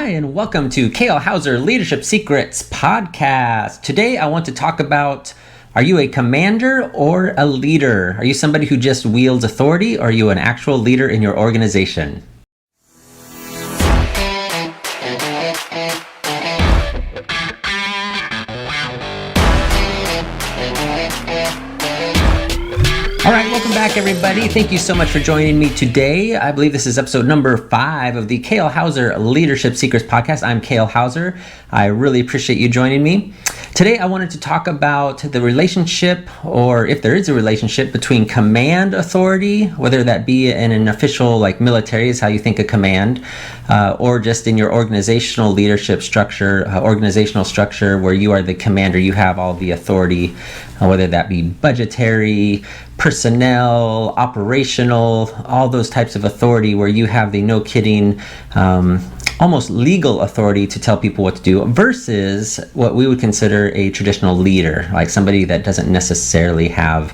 Hi, and welcome to Kale Houser Leadership Secrets podcast. Today, I want to talk about, are you a commander or a leader? Are you somebody who just wields authority, or are you an actual leader in your organization? All right, welcome back, everybody. Thank you so much for joining me today. I believe this is episode number 5 of the Kale Houser Leadership Secrets podcast. I'm Kale Houser. I really appreciate you joining me. Today, I wanted to talk about the relationship, or if there is a relationship, between command authority, whether that be in an official like military is how you think of command, or just in your organizational leadership structure, organizational structure where you are the commander, you have all the authority, whether that be budgetary, personnel, operational, all those types of authority where you have the no kidding, almost legal authority to tell people what to do, versus what we would consider a traditional leader, like somebody that doesn't necessarily have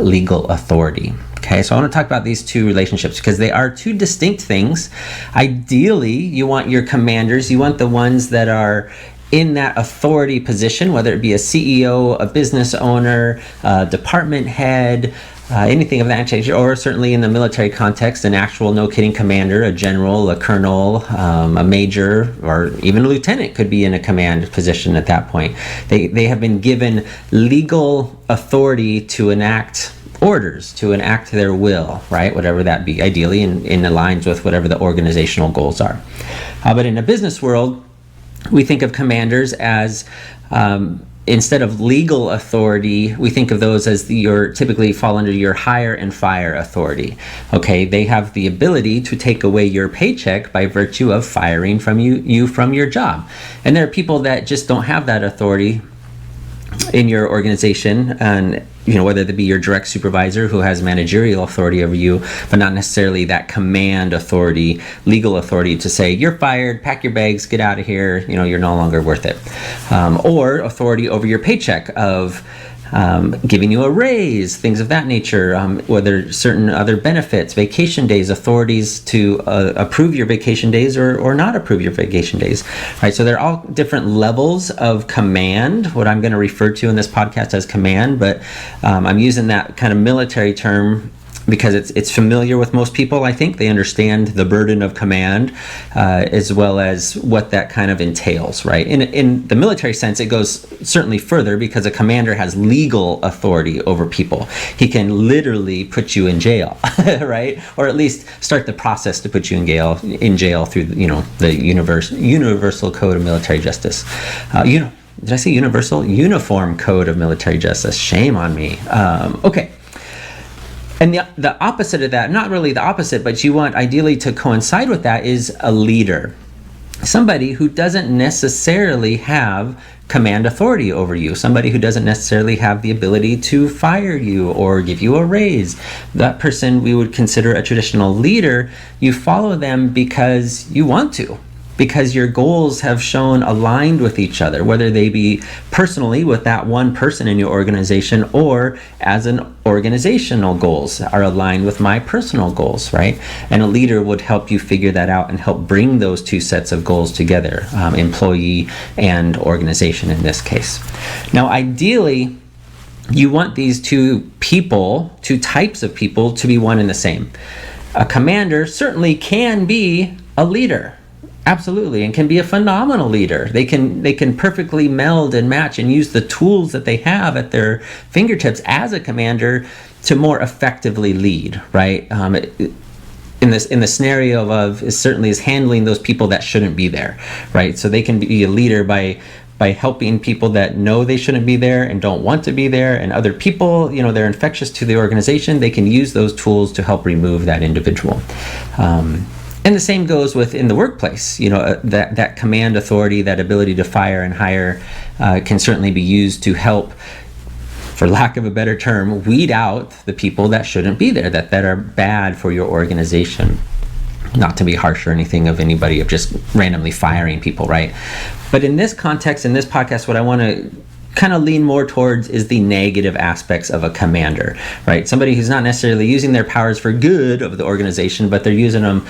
legal authority. Okay, so I want to talk about these two relationships because they are two distinct things. Ideally, you want your commanders, you want the ones that are in that authority position, whether it be a CEO, a business owner, a department head, anything of that nature, or certainly in the military context, an actual no-kidding commander, a general, a colonel, a major, or even a lieutenant could be in a command position at that point. They have been given legal authority to enact orders, to enact their will, right? Whatever that be, ideally in aligns with whatever the organizational goals are. But in a business world, we think of commanders as instead of legal authority, we think of those as typically fall under your hire and fire authority. Okay, they have the ability to take away your paycheck by virtue of firing from you from your job. And there are people that just don't have that authority in your organization, and whether it be your direct supervisor who has managerial authority over you, but not necessarily that command authority, legal authority to say, you're fired, pack your bags, get out of here, you're no longer worth it. Or authority over your paycheck of giving you a raise, things of that nature, whether certain other benefits, vacation days, authorities to approve your vacation days or not approve your vacation days, right? So they're all different levels of command, what I'm going to refer to in this podcast as command, but I'm using that kind of military term because it's familiar with most people. I think they understand the burden of command, as well as what that kind of entails, right? In the military sense, it goes certainly further because a commander has legal authority over people. He can literally put you in jail, right? Or at least start the process to put you in jail through the universal code of military justice. Did I say universal? Uniform code of military justice. Shame on me. Okay. And the opposite of that, not really the opposite, but you want ideally to coincide with that, is a leader. Somebody who doesn't necessarily have command authority over you. Somebody who doesn't necessarily have the ability to fire you or give you a raise. That person we would consider a traditional leader. You follow them because you want to, because your goals have shown aligned with each other, whether they be personally with that one person in your organization, or as an organizational goals are aligned with my personal goals, right? And a leader would help you figure that out and help bring those two sets of goals together, employee and organization in this case. Now, ideally, you want these two types of people to be one and the same. A commander certainly can be a leader. Absolutely, and can be a phenomenal leader. They can perfectly meld and match and use the tools that they have at their fingertips as a commander to more effectively lead, right? In the scenario of certainly is handling those people that shouldn't be there, right? So they can be a leader by helping people that know they shouldn't be there and don't want to be there, and other people, they're infectious to the organization. They can use those tools to help remove that individual. And the same goes within the workplace. That command authority, that ability to fire and hire can certainly be used to help, for lack of a better term, weed out the people that shouldn't be there, that are bad for your organization. Not to be harsh or anything of anybody of just randomly firing people, right? But in this context, in this podcast, what I want to kind of lean more towards is the negative aspects of a commander, right? Somebody who's not necessarily using their powers for good of the organization, but they're using them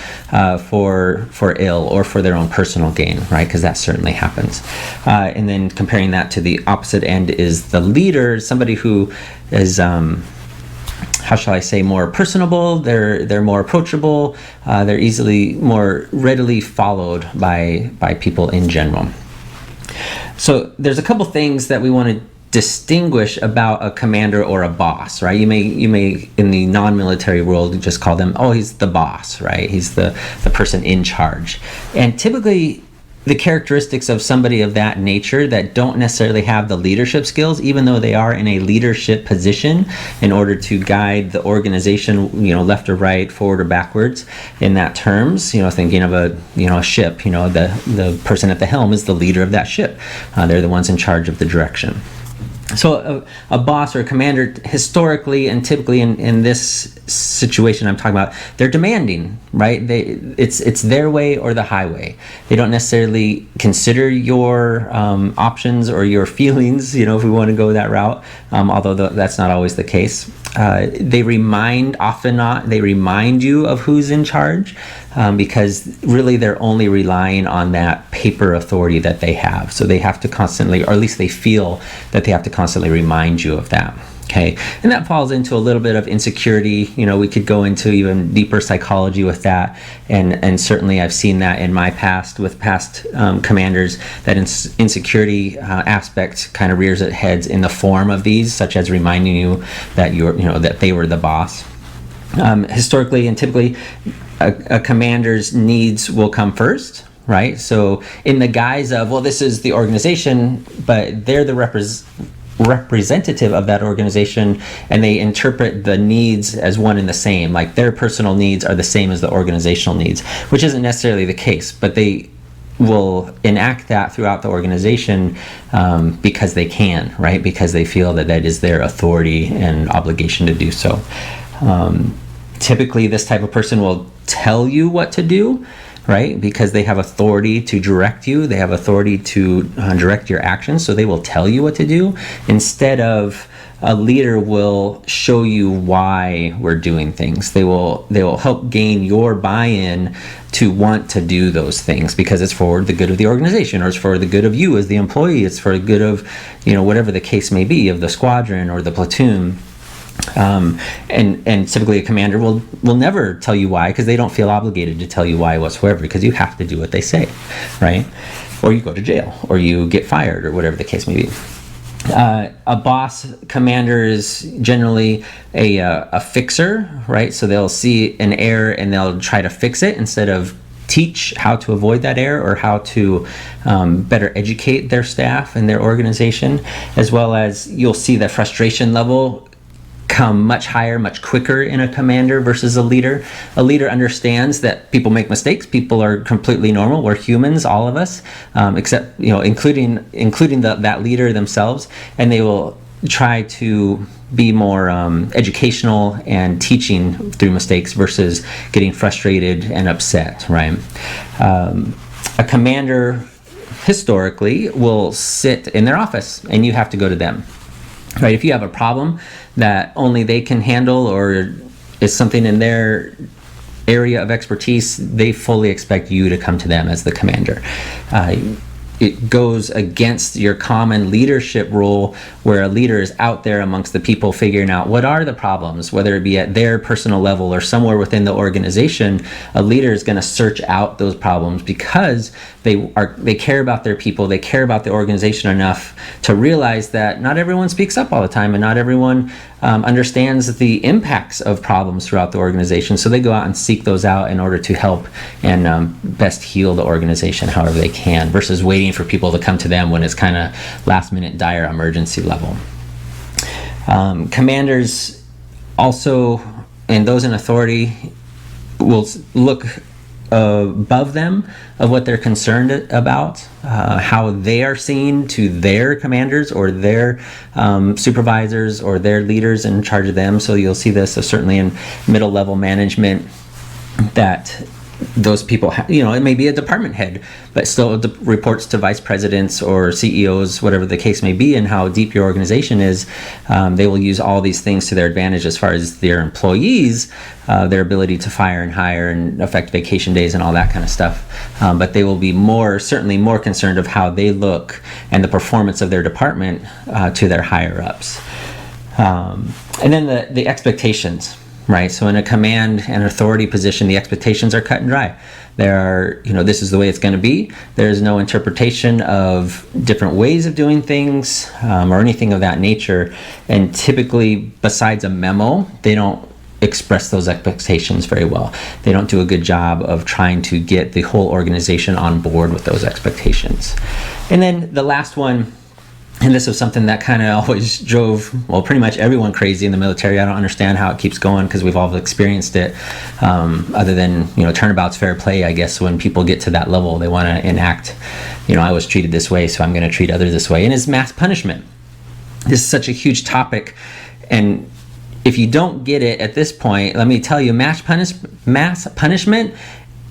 for ill or for their own personal gain, right? Because that certainly happens. And then comparing that to the opposite end is the leader, somebody who is how shall I say, more personable, they're more approachable, they're easily more readily followed by people in general. So there's a couple things that we want to distinguish about a commander or a boss, right? You may in the non-military world just call them, oh, he's the boss, right? He's the person in charge. And typically the characteristics of somebody of that nature that don't necessarily have the leadership skills, even though they are in a leadership position in order to guide the organization, left or right, forward or backwards in that terms, thinking of a ship, the person at the helm is the leader of that ship. They're the ones in charge of the direction. So a boss or a commander, historically and typically in this situation I'm talking about, they're demanding, right? It's their way or the highway. They don't necessarily consider your options or your feelings, if we want to go that route, although that's not always the case. They remind you of who's in charge, because really they're only relying on that paper authority that they have. So they have to constantly, or at least they feel that they have to constantly remind you of that. Okay, and that falls into a little bit of insecurity. We could go into even deeper psychology with that, and certainly I've seen that in my past with past commanders, that insecurity aspect kind of rears its heads in the form of these, such as reminding you that that they were the boss. Historically and typically, a commander's needs will come first, right? So in the guise of, well, this is the organization, but they're the representative of that organization, and they interpret the needs as one and the same, like their personal needs are the same as the organizational needs, which isn't necessarily the case, but they will enact that throughout the organization because they can, right? Because they feel that is their authority and obligation to do so. Typically, this type of person will tell you what to do, right? Because they have authority to direct you. They have authority to direct your actions. So they will tell you what to do, instead of a leader will show you why we're doing things. They will help gain your buy-in to want to do those things, because it's for the good of the organization, or it's for the good of you as the employee. It's for the good of, whatever the case may be, of the squadron or the platoon. And typically a commander will never tell you why, because they don't feel obligated to tell you why whatsoever, because you have to do what they say, right? Or you go to jail, or you get fired, or whatever the case may be. A boss commander is generally a fixer, right? So they'll see an error and they'll try to fix it instead of teach how to avoid that error, or how to better educate their staff and their organization, as well as you'll see the frustration level come much higher, much quicker in a commander versus a leader. A leader understands that people make mistakes. People are completely normal. We're humans, all of us, except including that leader themselves, and they will try to be more educational and teaching through mistakes versus getting frustrated and upset, right? A commander historically will sit in their office and you have to go to them, right? If you have a problem that only they can handle, or is something in their area of expertise, they fully expect you to come to them as the commander. It goes against your common leadership role, where a leader is out there amongst the people figuring out what are the problems, whether it be at their personal level or somewhere within the organization. A leader is going to search out those problems because they care about their people, they care about the organization enough to realize that not everyone speaks up all the time, and not everyone understands the impacts of problems throughout the organization. So they go out and seek those out in order to help and best heal the organization however they can, versus waiting for people to come to them when it's kind of last minute dire emergency level. Commanders also, and those in authority, will look above them of what they're concerned about, how they are seen to their commanders or their supervisors or their leaders in charge of them. So you'll see this certainly in middle level management, that those people, it may be a department head, but still reports to vice presidents or CEOs, whatever the case may be, and how deep your organization is. They will use all these things to their advantage as far as their employees, their ability to fire and hire and affect vacation days and all that kind of stuff. But they will be certainly more concerned of how they look and the performance of their department to their higher ups. And then the expectations. Right. So in a command and authority position, the expectations are cut and dry. There are, this is the way it's going to be. There's no interpretation of different ways of doing things or anything of that nature. And typically, besides a memo, they don't express those expectations very well. They don't do a good job of trying to get the whole organization on board with those expectations. And then the last one, and this was something that kind of always drove, pretty much everyone crazy in the military. I don't understand how it keeps going because we've all experienced it. Other than, turnabout's fair play, I guess, when people get to that level, they want to enact, I was treated this way, so I'm going to treat others this way. And it's mass punishment. This is such a huge topic. And if you don't get it at this point, let me tell you, mass punishment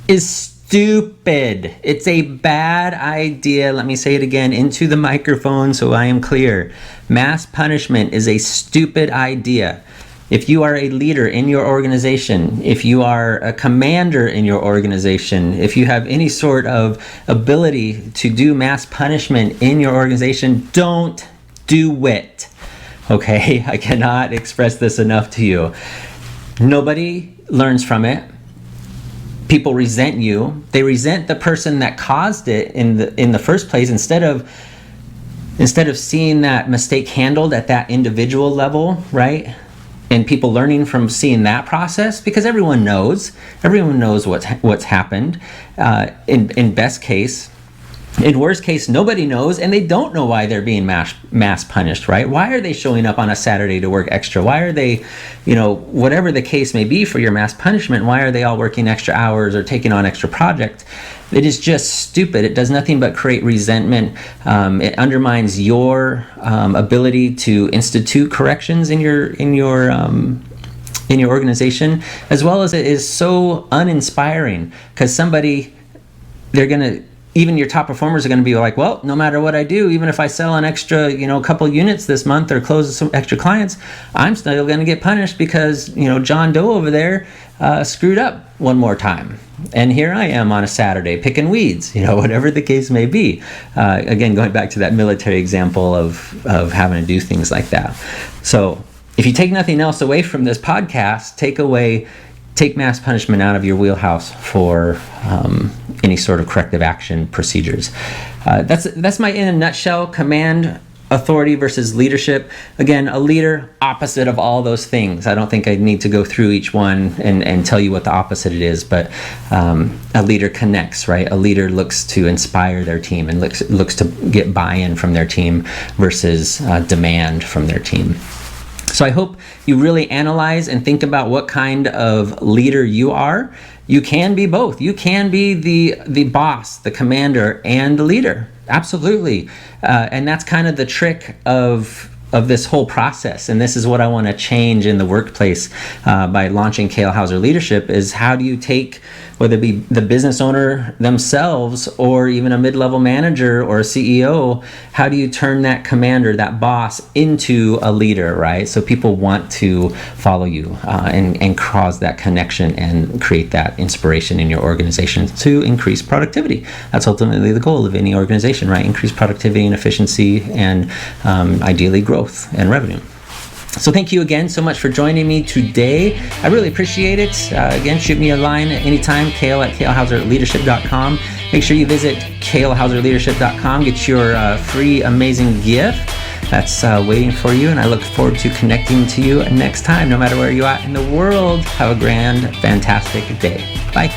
is stupid. It's a bad idea. Let me say it again into the microphone so I am clear. Mass punishment is a stupid idea. If you are a leader in your organization, if you are a commander in your organization, if you have any sort of ability to do mass punishment in your organization, don't do it. Okay? I cannot express this enough to you. Nobody learns from it. People resent you. They resent the person that caused it in the first place. Instead of seeing that mistake handled at that individual level, right? And people learning from seeing that process, because everyone knows what's happened. In best case. In worst case, nobody knows, and they don't know why they're being mass punished, right? Why are they showing up on a Saturday to work extra? Why are they, whatever the case may be for your mass punishment, why are they all working extra hours or taking on extra projects? It is just stupid. It does nothing but create resentment. It undermines your ability to institute corrections in your organization, as well as it is so uninspiring because even your top performers are going to be like, well, no matter what I do, even if I sell an extra, couple units this month or close some extra clients, I'm still going to get punished because, John Doe over there screwed up one more time. And here I am on a Saturday picking weeds, whatever the case may be. Again, going back to that military example of having to do things like that. So if you take nothing else away from this podcast, take mass punishment out of your wheelhouse for any sort of corrective action procedures. That's my in a nutshell. Command, authority versus leadership. Again, a leader, opposite of all those things. I don't think I need to go through each one and tell you what the opposite it is, but a leader connects, right? A leader looks to inspire their team and looks to get buy-in from their team versus demand from their team. So I hope you really analyze and think about what kind of leader you are. You can be both. You can be the boss, the commander, and the leader. Absolutely. And that's kind of the trick of this whole process. And this is what I want to change in the workplace by launching Kale Houser Leadership is how do you take, whether it be the business owner themselves or even a mid-level manager or a CEO, how do you turn that commander, that boss, into a leader, right? So people want to follow you and cause that connection and create that inspiration in your organization to increase productivity. That's ultimately the goal of any organization, right? Increase productivity and efficiency and ideally growth and revenue. So thank you again so much for joining me today. I really appreciate it. Again, shoot me a line at anytime, kale@kalehouserleadership.com. Make sure you visit kalehouserleadership.com. Get your free, amazing gift that's waiting for you. And I look forward to connecting to you next time, no matter where you're at in the world. Have a grand, fantastic day. Bye.